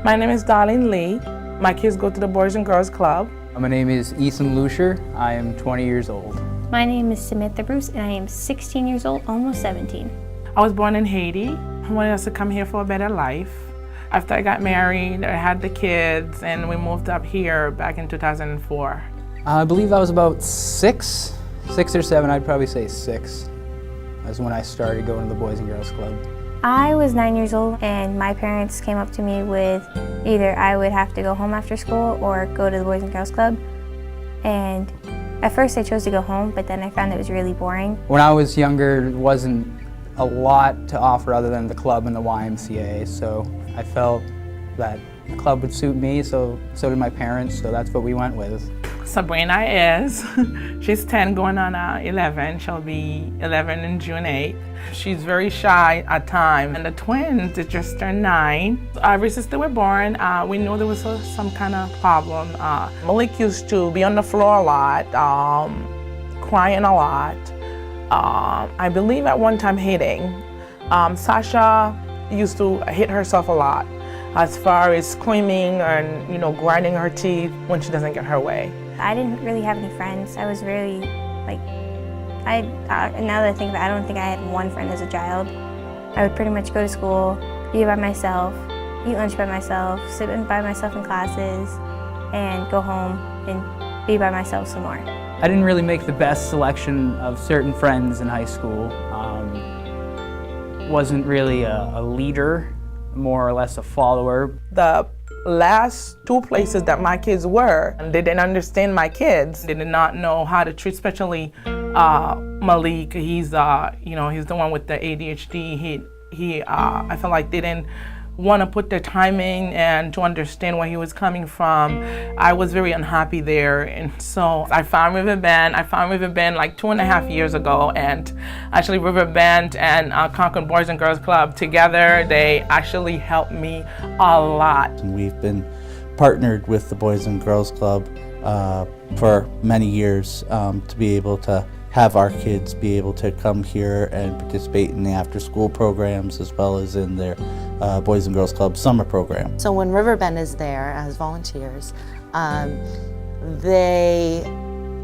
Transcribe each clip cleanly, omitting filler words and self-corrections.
My name is Darlene Lee. My kids go to the Boys and Girls Club. My name is Ethan Lucier. I am 20 years old. My name is Samantha Bruce and I am 16 years old, almost 17. I was born in Haiti. I wanted us to come here for a better life. After I got married, I had the kids, and we moved up here back in 2004. I believe I was about six or seven. I'd probably say six. That's when I started going to the Boys and Girls Club. I was 9 years old and my parents came up to me with either I would have to go home after school or go to the Boys and Girls Club. And at first I chose to go home, but then I found it was really boring. When I was younger, there wasn't a lot to offer other than the club and the YMCA, so I felt that the club would suit me, so did my parents, so that's what we went with. Sabrina is, she's 10 going on 11. She'll be 11 in June 8th. She's very shy at times. And the twins, they just turned 9. Ever since they were born, we knew there was some kind of problem. Malik used to be on the floor a lot, crying a lot. I believe at one time hitting. Sasha used to hit herself a lot as far as screaming and, grinding her teeth when she doesn't get her way. I didn't really have any friends. I was very, now that I think about it, I don't think I had one friend as a child. I would pretty much go to school, be by myself, eat lunch by myself, sit by myself in classes, and go home and be by myself some more. I didn't really make the best selection of certain friends in high school. Wasn't really a leader, more or less a follower. The last 2 places that my kids were, they didn't understand my kids. They did not know how to treat, especially Malik. He's he's the one with the ADHD. I felt like they didn't want to put their time in and to understand where he was coming from. I was very unhappy there, and so I found Riverbend. I found Riverbend like 2.5 years ago, and actually Riverbend and Concord Boys and Girls Club together, they actually helped me a lot. We've been partnered with the Boys and Girls Club for many years to be able to have our kids be able to come here and participate in the after-school programs as well as in their Boys and Girls Club summer program. So when Riverbend is there as volunteers, they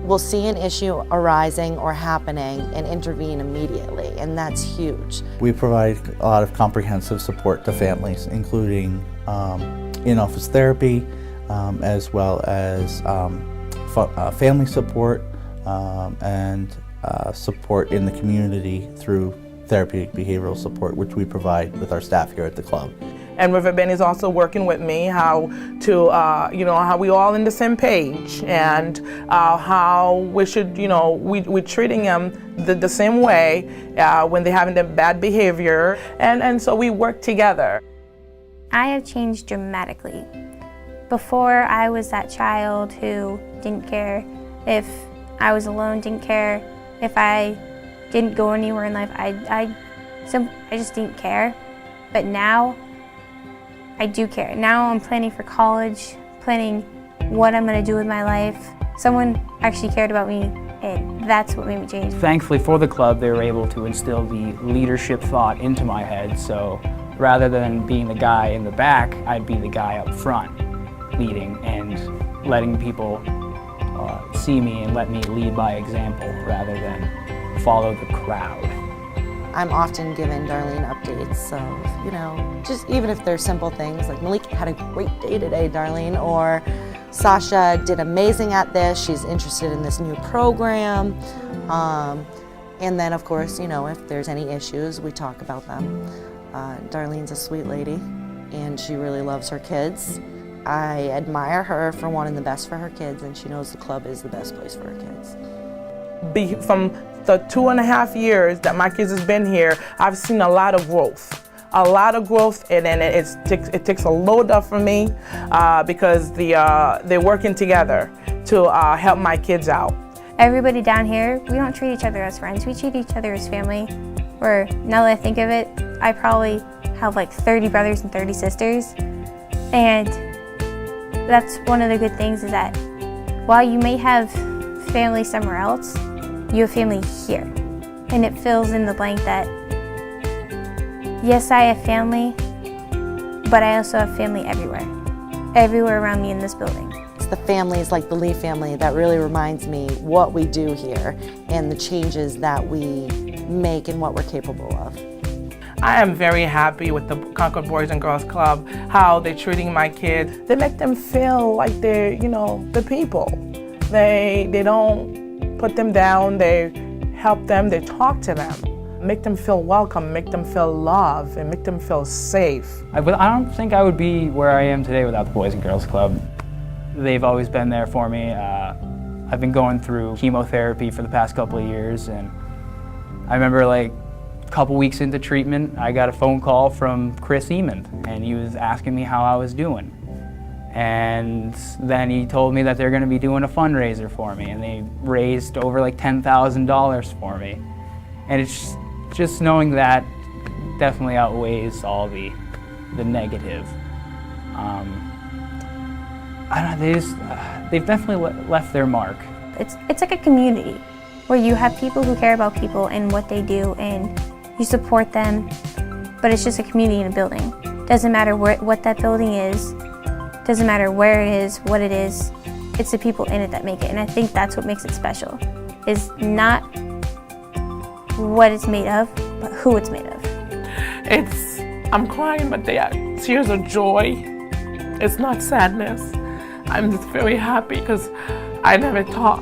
will see an issue arising or happening and intervene immediately, and that's huge. We provide a lot of comprehensive support to families, including in-office therapy, as well as family support, and support in the community through therapeutic behavioral support, which we provide with our staff here at the club. And Riverbend is also working with me how to, how we all in the same page, and how we should, we're treating them the same way when they're having the bad behavior, and so we work together. I have changed dramatically. Before, I was that child who didn't care if I was alone, didn't care if I didn't go anywhere in life. I just didn't care. But now, I do care. Now I'm planning for college, planning what I'm going to do with my life. Someone actually cared about me, and that's what made me change. Thankfully for the club, they were able to instill the leadership thought into my head, so rather than being the guy in the back, I'd be the guy up front, leading and letting people see me and let me lead by example rather than follow the crowd. I'm often given Darlene updates of, just even if they're simple things like Malik had a great day today, Darlene, or Sasha did amazing at this, she's interested in this new program. And then of course, if there's any issues, we talk about them. Darlene's a sweet lady and she really loves her kids. I admire her for wanting the best for her kids, and she knows the club is the best place for her kids. From the 2.5 years that my kids has been here, I've seen a lot of growth. And then it takes a load off for me because they're working together to help my kids out. Everybody down here, we don't treat each other as friends, we treat each other as family. Where, now that I think of it, I probably have like 30 brothers and 30 sisters. And that's one of the good things, is that while you may have family somewhere else, you have family here. And it fills in the blank that, yes, I have family, but I also have family everywhere around me in this building. It's the families like the Lee family that really reminds me what we do here and the changes that we make and what we're capable of. I am very happy with the Concord Boys and Girls Club, how they're treating my kids. They make them feel like they're, the people. They don't put them down, they help them, they talk to them. Make them feel welcome, make them feel loved, and make them feel safe. I don't think I would be where I am today without the Boys and Girls Club. They've always been there for me. I've been going through chemotherapy for the past couple of years, and I remember a couple weeks into treatment, I got a phone call from Chris Emond, and he was asking me how I was doing. And then he told me that they're going to be doing a fundraiser for me, and they raised over $10,000 for me. And it's just knowing that definitely outweighs all the negative. I don't know, they've definitely left their mark. It's like a community where you have people who care about people and what they do, and you support them, but it's just a community in a building. Doesn't matter what that building is, doesn't matter where it is, what it is, it's the people in it that make it. And I think that's what makes it special, is not what it's made of, but who it's made of. I'm crying, but they are tears of joy. It's not sadness. I'm just very happy because I never thought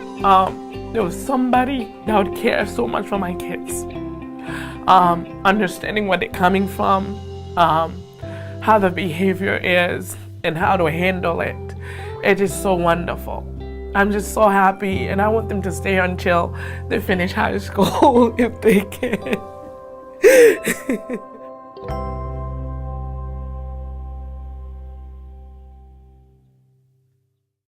there was somebody that would care so much for my kids. Understanding where they're coming from, how the behavior is, and how to handle it. It is so wonderful. I'm just so happy, and I want them to stay until they finish high school if they can.